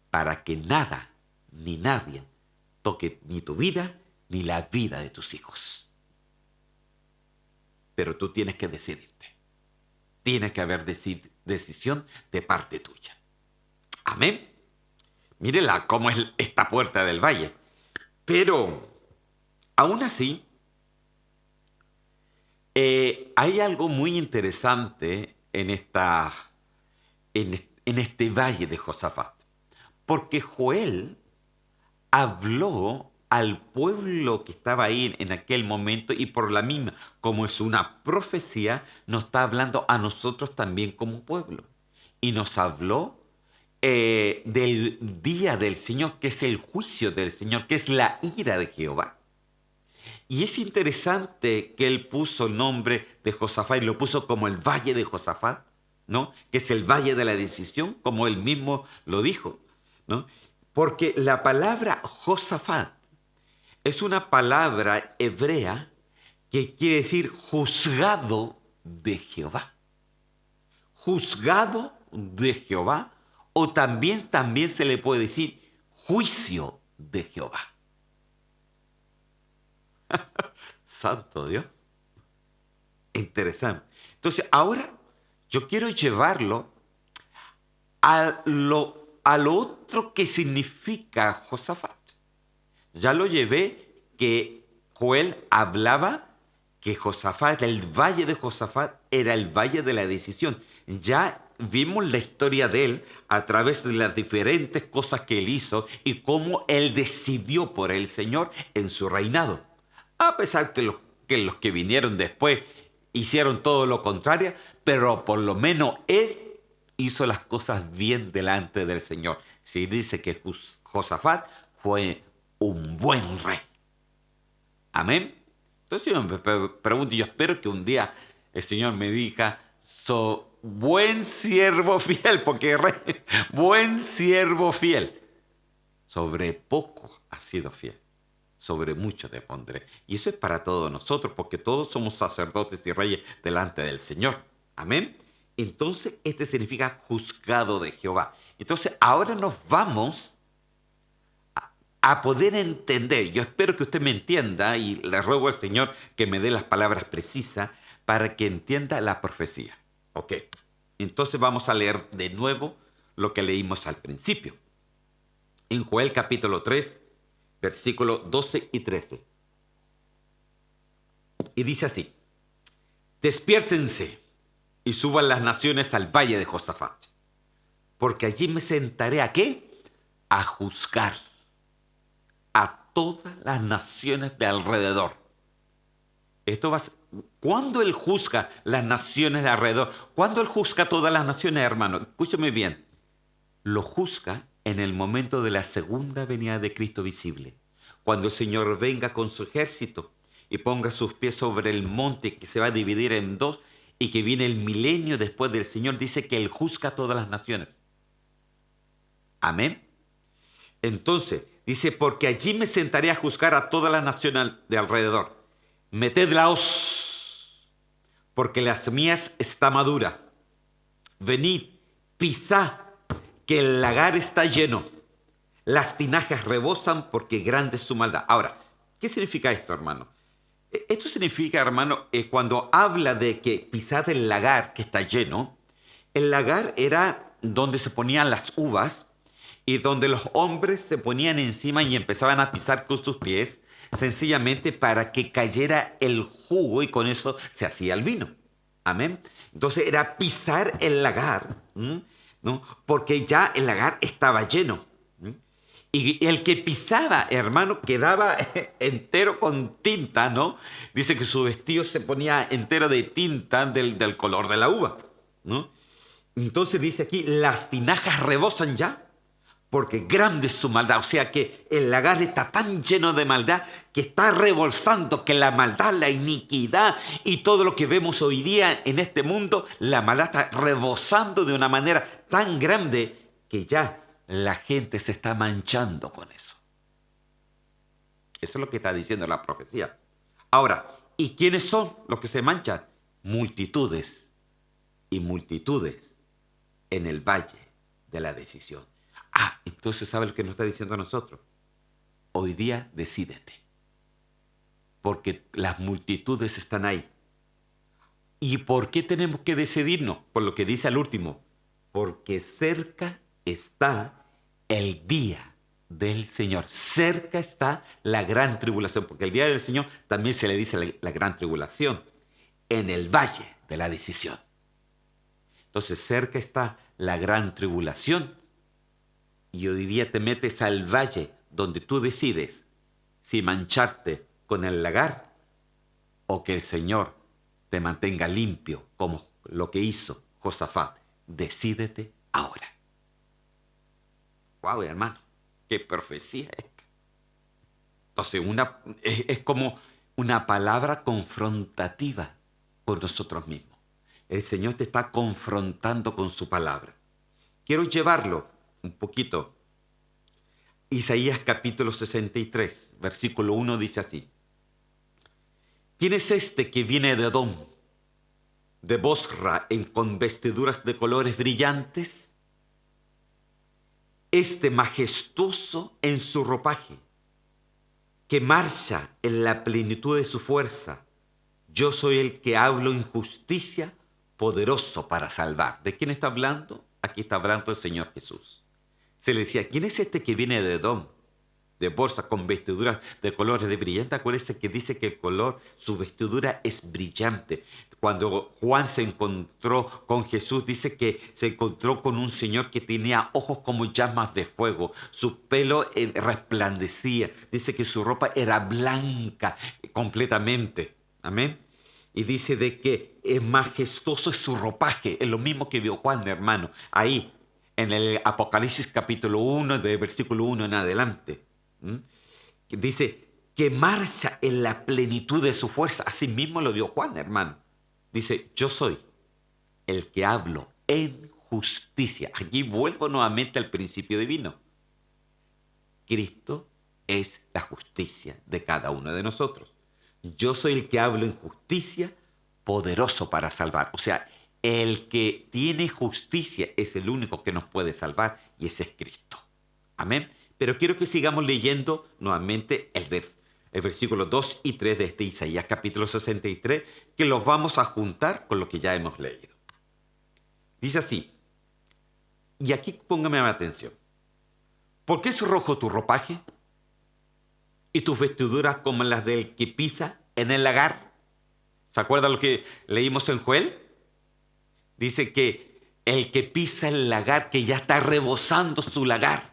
para que nada ni nadie toque ni tu vida ni la vida de tus hijos. Pero tú tienes que decidirte. Tiene que haber decisión de parte tuya. Amén. Mírenla cómo es esta puerta del valle. Pero aún así, hay algo muy interesante en este valle de Josafat. Porque Joel habló al pueblo que estaba ahí en aquel momento y por la misma, como es una profecía, nos está hablando a nosotros también como pueblo. Y nos habló del día del Señor, que es el juicio del Señor, que es la ira de Jehová. Y es interesante que él puso el nombre de Josafat y lo puso como el Valle de Josafat, ¿no? Que es el Valle de la Decisión, como él mismo lo dijo, ¿no? Porque la palabra Josafat es una palabra hebrea que quiere decir juzgado de Jehová. Juzgado de Jehová, o también se le puede decir juicio de Jehová. Santo Dios. Interesante. Entonces, ahora yo quiero llevarlo a lo otro que significa Josafat. Ya lo llevé que Joel hablaba que Josafat, el valle de Josafat, era el valle de la decisión. Ya vimos la historia de él a través de las diferentes cosas que él hizo y cómo él decidió por el Señor en su reinado. A pesar que los que vinieron después hicieron todo lo contrario, pero por lo menos él hizo las cosas bien delante del Señor. Se dice que Josafat fue un buen rey. Amén. Entonces yo me pregunto, yo espero que un día el Señor me diga, buen siervo fiel, porque rey, buen siervo fiel. Sobre poco has sido fiel, sobre mucho te pondré. Y eso es para todos nosotros, porque todos somos sacerdotes y reyes delante del Señor. Amén. Entonces, este significa juzgado de Jehová. Entonces, ahora nos vamos a poder entender. Yo espero que usted me entienda y le ruego al Señor que me dé las palabras precisas para que entienda la profecía. Ok. Entonces vamos a leer de nuevo lo que leímos al principio. En Joel capítulo 3, versículos 12 y 13. Y dice así: despiértense y suban las naciones al valle de Josafat, porque allí me sentaré ¿a qué? A juzgar a todas las naciones de alrededor. ¿Cuándo él juzga las naciones de alrededor? ¿Cuándo él juzga a todas las naciones, hermano? Escúcheme bien. Lo juzga en el momento de la segunda venida de Cristo visible. Cuando el Señor venga con su ejército y ponga sus pies sobre el monte que se va a dividir en dos y que viene el milenio después del Señor, dice que él juzga a todas las naciones. Amén. Entonces, dice, porque allí me sentaré a juzgar a todas las naciones de alrededor. Meted la hoz, porque la semillas está madura. Venid, pisad, que el lagar está lleno. Las tinajas rebosan porque grande es su maldad. Ahora, ¿qué significa esto, hermano? Esto significa, hermano, cuando habla de que pisad el lagar que está lleno, el lagar era donde se ponían las uvas y donde los hombres se ponían encima y empezaban a pisar con sus pies, sencillamente para que cayera el jugo y con eso se hacía el vino. Amén. Entonces era pisar el lagar, ¿no? Porque ya el lagar estaba lleno. Y el que pisaba, hermano, quedaba entero con tinta, ¿no? Dice que su vestido se ponía entero de tinta del color de la uva, ¿no? Entonces dice aquí, las tinajas rebosan ya, porque grande es su maldad. O sea que el lagar está tan lleno de maldad que está rebolsando, que la maldad, la iniquidad y todo lo que vemos hoy día en este mundo, la maldad está rebosando de una manera tan grande que ya la gente se está manchando con eso. Eso es lo que está diciendo la profecía. Ahora, ¿y quiénes son los que se manchan? Multitudes y multitudes en el valle de la decisión. Entonces, ¿sabe lo que nos está diciendo a nosotros? Hoy día decídete, porque las multitudes están ahí. ¿Y por qué tenemos que decidirnos? Por lo que dice al último, porque cerca está el día del Señor. Cerca está la gran tribulación, porque el día del Señor también se le dice la gran tribulación, en el valle de la decisión. Entonces, cerca está la gran tribulación. Y hoy día te metes al valle donde tú decides si mancharte con el lagar o que el Señor te mantenga limpio como lo que hizo Josafat. Decídete ahora. ¡Wow, hermano! ¡Qué profecía esta! Entonces, es como una palabra confrontativa con nosotros mismos. El Señor te está confrontando con su palabra. Quiero llevarlo un poquito. Isaías capítulo 63, versículo 1 dice así. ¿Quién es este que viene de Edom, de Bosra, con vestiduras de colores brillantes? Este majestuoso en su ropaje, que marcha en la plenitud de su fuerza. Yo soy el que hablo en justicia, poderoso para salvar. ¿De quién está hablando? Aquí está hablando el Señor Jesús. Se le decía, ¿quién es este que viene de Edom, de Bosra, con vestiduras de colores de brillante? Acuérdense que dice que el color, su vestidura es brillante. Cuando Juan se encontró con Jesús, dice que se encontró con un señor que tenía ojos como llamas de fuego. Su pelo resplandecía. Dice que su ropa era blanca completamente. Amén. Y dice de que es majestuoso es su ropaje. Es lo mismo que vio Juan, hermano. Ahí, en el Apocalipsis capítulo 1, del versículo 1 en adelante. Dice que marcha en la plenitud de su fuerza. Así mismo lo vio Juan, hermano. Dice, yo soy el que hablo en justicia. Aquí vuelvo nuevamente al principio divino. Cristo es la justicia de cada uno de nosotros. Yo soy el que hablo en justicia, poderoso para salvar. O sea, el que tiene justicia es el único que nos puede salvar y ese es Cristo. Amén. Pero quiero que sigamos leyendo nuevamente el versículo 2 y 3 de este Isaías capítulo 63, que los vamos a juntar con lo que ya hemos leído. Dice así, y aquí póngame atención. ¿Por qué es rojo tu ropaje y tus vestiduras como las del que pisa en el lagar? ¿Se acuerda lo que leímos en Joel? Dice que el que pisa el lagar, que ya está rebosando su lagar,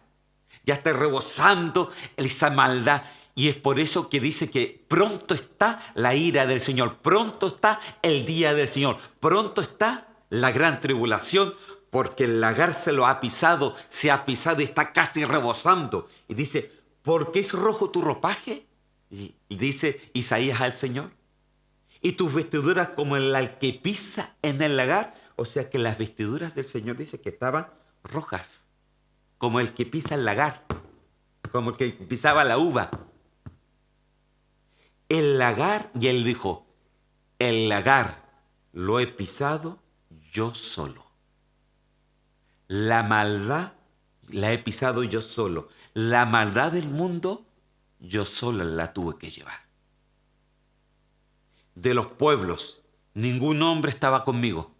ya está rebosando esa maldad. Y es por eso que dice que pronto está la ira del Señor, pronto está el día del Señor, pronto está la gran tribulación, porque el lagar se ha pisado y está casi rebosando. Y dice, ¿por qué es rojo tu ropaje? Y dice Isaías al Señor. Y tus vestiduras como el que pisa en el lagar. O sea que las vestiduras del Señor dice que estaban rojas, como el que pisa el lagar, como el que pisaba la uva. El lagar, y él dijo, el lagar lo he pisado yo solo. La maldad la he pisado yo solo. La maldad del mundo yo solo la tuve que llevar. De los pueblos, ningún hombre estaba conmigo.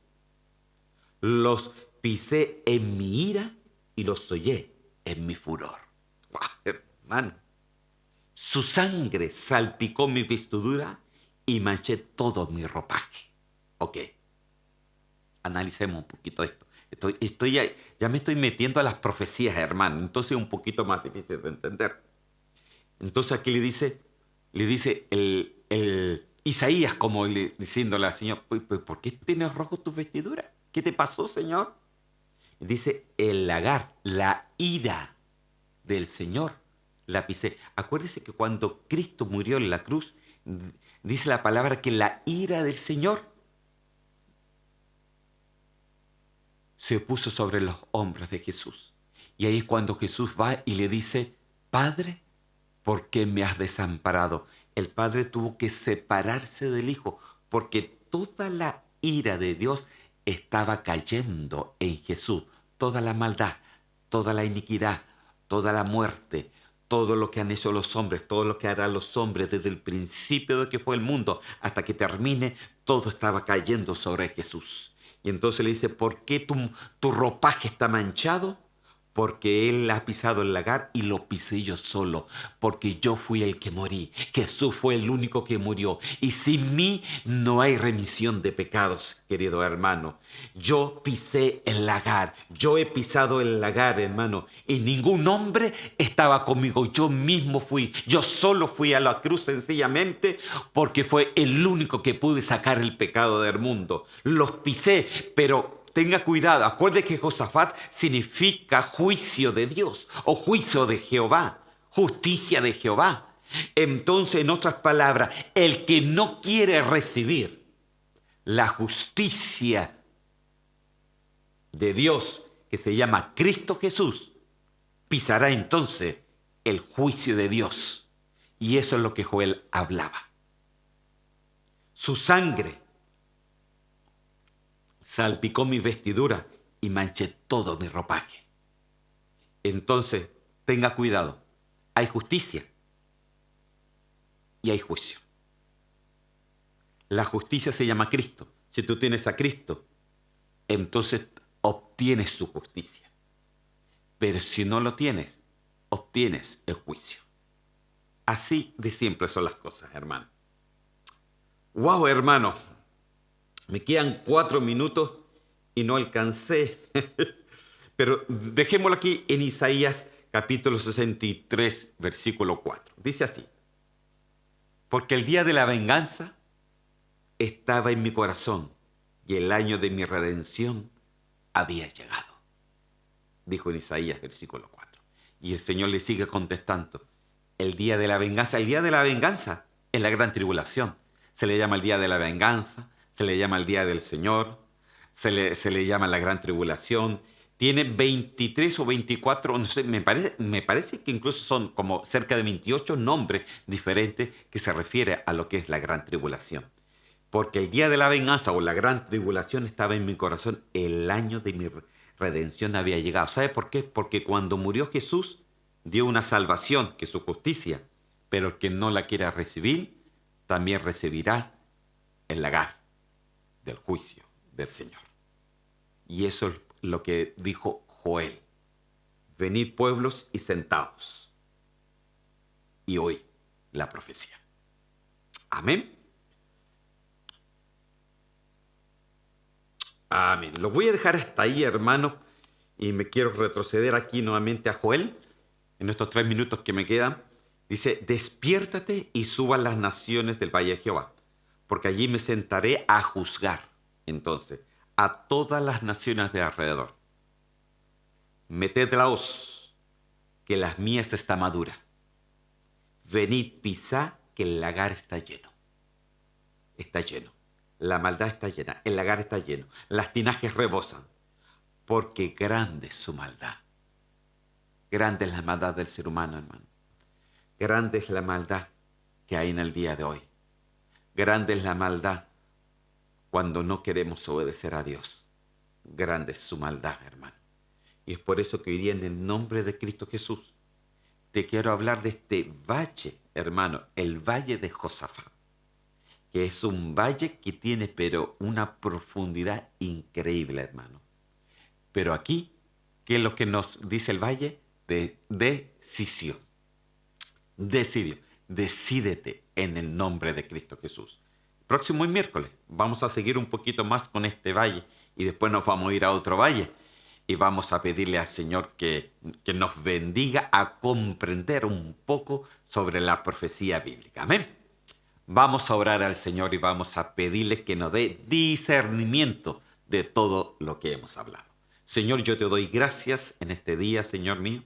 Los pisé en mi ira y los hollé en mi furor. ¡Wow, hermano! Su sangre salpicó mi vestidura y manché todo mi ropaje. Ok, analicemos un poquito esto. Ya me estoy metiendo a las profecías, hermano. Entonces es un poquito más difícil de entender. Entonces aquí le dice el Isaías, como diciéndole al Señor, ¿por qué tienes rojo tu vestidura? ¿Qué te pasó, Señor? Y dice, el lagar, la ira del Señor, la pisé. Acuérdese que cuando Cristo murió en la cruz, dice la palabra que la ira del Señor se puso sobre los hombros de Jesús. Y ahí es cuando Jesús va y le dice, Padre, ¿por qué me has desamparado? El Padre tuvo que separarse del Hijo porque toda la ira de Dios estaba cayendo en Jesús. Toda la maldad, toda la iniquidad, toda la muerte, todo lo que han hecho los hombres, todo lo que harán los hombres desde el principio de que fue el mundo hasta que termine, todo estaba cayendo sobre Jesús. Y entonces le dice, ¿por qué tu ropaje está manchado? Porque Él ha pisado el lagar y lo pisé yo solo, porque yo fui el que morí. Jesús fue el único que murió. Y sin mí no hay remisión de pecados, querido hermano. Yo pisé el lagar, yo he pisado el lagar, hermano. Y ningún hombre estaba conmigo, yo mismo fui. Yo solo fui a la cruz sencillamente porque fue el único que pude sacar el pecado del mundo. Los pisé, pero tenga cuidado, acuerde que Josafat significa juicio de Dios o juicio de Jehová, justicia de Jehová. Entonces, en otras palabras, el que no quiere recibir la justicia de Dios, que se llama Cristo Jesús, pisará entonces el juicio de Dios. Y eso es lo que Joel hablaba. Su sangre salpicó mi vestidura y manché todo mi ropaje. Entonces, tenga cuidado. Hay justicia y hay juicio. La justicia se llama Cristo. Si tú tienes a Cristo, entonces obtienes su justicia. Pero si no lo tienes, obtienes el juicio. Así de siempre son las cosas, hermano. ¡Wow, hermano! Me quedan 4 minutos y no alcancé. Pero dejémoslo aquí en Isaías capítulo 63, versículo 4. Dice así: porque el día de la venganza estaba en mi corazón y el año de mi redención había llegado. Dijo en Isaías, versículo 4. Y el Señor le sigue contestando: el día de la venganza es la gran tribulación. Se le llama el día de la venganza, se le llama el día del Señor, se le llama la gran tribulación. Tiene 23 o 24, no sé, me parece que incluso son como cerca de 28 nombres diferentes que se refiere a lo que es la gran tribulación. Porque el día de la venganza o la gran tribulación estaba en mi corazón, el año de mi redención había llegado. ¿Sabe por qué? Porque cuando murió Jesús, dio una salvación, que es su justicia, pero el que no la quiera recibir, también recibirá el lagar del juicio del Señor. Y eso es lo que dijo Joel: venid pueblos y sentaos y oí la profecía. Amén. Amén. Lo voy a dejar hasta ahí, hermano, y me quiero retroceder aquí nuevamente a Joel en estos 3 minutos que me quedan. Dice: despiértate y suban las naciones del valle de Jehová, porque allí me sentaré a juzgar entonces a todas las naciones de alrededor. Meted la hoz, que las mías está madura. Venid, pisad, que el lagar está lleno. Está lleno. La maldad está llena. El lagar está lleno. Las tinajas rebosan. Porque grande es su maldad. Grande es la maldad del ser humano, hermano. Grande es la maldad que hay en el día de hoy. Grande es la maldad cuando no queremos obedecer a Dios. Grande es su maldad, hermano. Y es por eso que hoy día, en el nombre de Cristo Jesús, te quiero hablar de este valle, hermano, el valle de Josafat, que es un valle que tiene pero una profundidad increíble, hermano. Pero aquí, ¿qué es lo que nos dice el valle? De decisión. Decidió. Decídete en el nombre de Cristo Jesús. Próximo miércoles vamos a seguir un poquito más con este valle y después nos vamos a ir a otro valle y vamos a pedirle al Señor que nos bendiga a comprender un poco sobre la profecía bíblica. Amén. Vamos a orar al Señor y vamos a pedirle que nos dé discernimiento de todo lo que hemos hablado. Señor, yo te doy gracias en este día, Señor mío,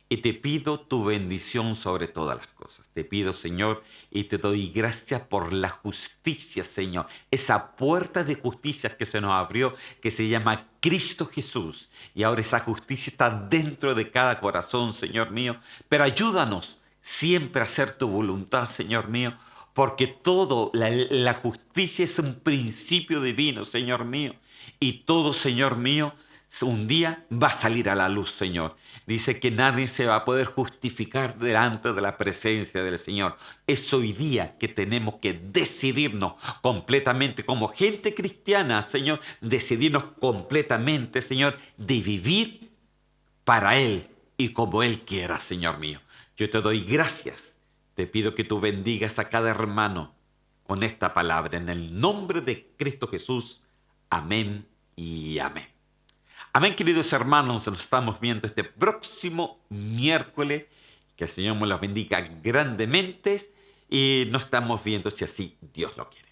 y te pido tu bendición sobre todas las cosas. Te pido, Señor, y te doy gracias por la justicia, Señor. Esa puerta de justicia que se nos abrió, que se llama Cristo Jesús. Y ahora esa justicia está dentro de cada corazón, Señor mío. Pero ayúdanos siempre a hacer tu voluntad, Señor mío, porque todo, la justicia es un principio divino, Señor mío. Y todo, Señor mío, un día va a salir a la luz, Señor. Dice que nadie se va a poder justificar delante de la presencia del Señor. Es hoy día que tenemos que decidirnos completamente como gente cristiana, Señor, decidirnos completamente, Señor, de vivir para Él y como Él quiera, Señor mío. Yo te doy gracias. Te pido que tú bendigas a cada hermano con esta palabra. En el nombre de Cristo Jesús. Amén y amén. Amén, queridos hermanos, nos estamos viendo este próximo miércoles. Que el Señor nos los bendiga grandemente y nos estamos viendo si así Dios lo quiere.